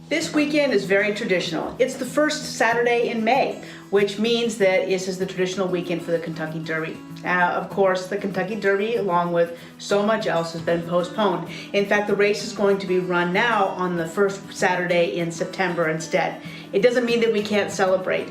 This weekend is very traditional. It's the first Saturday in May, which means that this is the traditional weekend for the Kentucky Derby. Of course, the Kentucky Derby, along with so much else, has been postponed. In fact, the race is going to be run now on the first Saturday in September instead. It doesn't mean that we can't celebrate.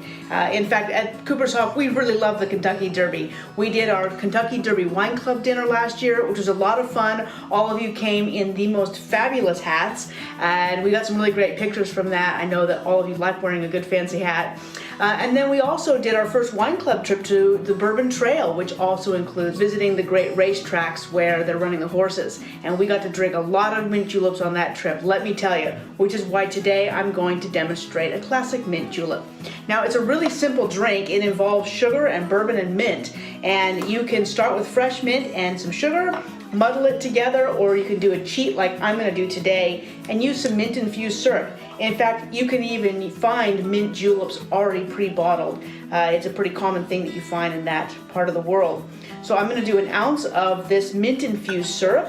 In fact, at Cooper's Hawk, we really love the Kentucky Derby. We did our Kentucky Derby Wine Club dinner last year, which was a lot of fun. All of you came in the most fabulous hats, and we got some really great pictures from that. I know that all of you like wearing a good fancy hat. And then we also did our first wine club trip to the Bourbon Trail, which also includes visiting the great racetracks where they're running the horses. And we got to drink a lot of mint juleps on that trip, let me tell you, which is why today I'm going to demonstrate a classic mint julep. Now, it's a really simple drink. It involves sugar and bourbon and mint. And you can start with fresh mint and some sugar, muddle it together, or you can do a cheat like I'm going to do today and use some mint infused syrup. In fact, you can even find mint juleps already pre-bottled. It's a pretty common thing that you find in that part of the world. So I'm going to do an ounce of this mint infused syrup,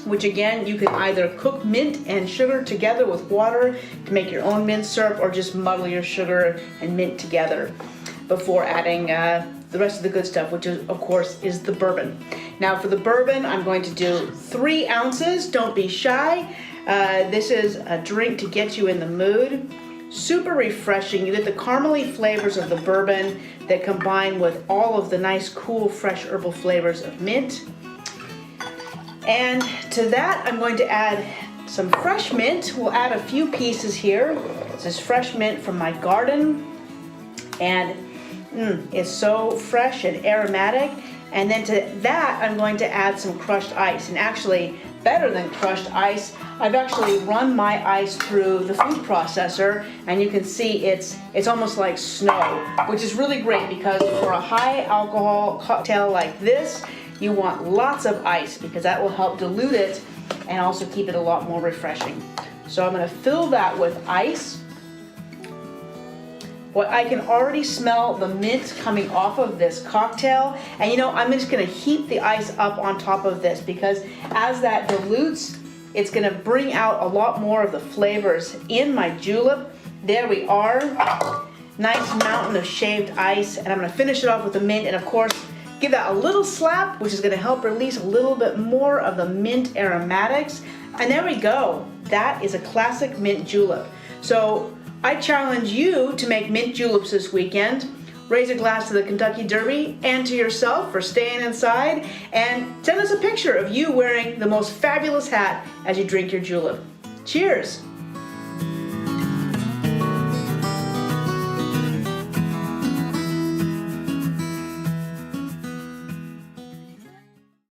which again, you can either cook mint and sugar together with water to make your own mint syrup, or just muddle your sugar and mint together before adding the rest of the good stuff, which is, of course, is the bourbon. Now for the bourbon, I'm going to do 3 ounces. Don't be shy. This is a drink to get you in the mood. Super refreshing. You get the caramely flavors of the bourbon that combine with all of the nice, cool, fresh herbal flavors of mint. And to that, I'm going to add some fresh mint. We'll add a few pieces here. This is fresh mint from my garden, and it's so fresh and aromatic. And then to that, I'm going to add some crushed ice. And actually, better than crushed ice, I've actually run my ice through the food processor, and you can see it's almost like snow, which is really great because for a high alcohol cocktail like this, you want lots of ice because that will help dilute it and also keep it a lot more refreshing. So I'm going to fill that with ice. Well, I can already smell the mint coming off of this cocktail, and you know, I'm just going to heap the ice up on top of this because as that dilutes, it's going to bring out a lot more of the flavors in my julep. There we are. Nice mountain of shaved ice, and I'm going to finish it off with the mint, and of course, give that a little slap, which is going to help release a little bit more of the mint aromatics. And there we go. That is a classic mint julep. So I challenge you to make mint juleps this weekend. Raise a glass to the Kentucky Derby and to yourself for staying inside, and send us a picture of you wearing the most fabulous hat as you drink your julep. Cheers!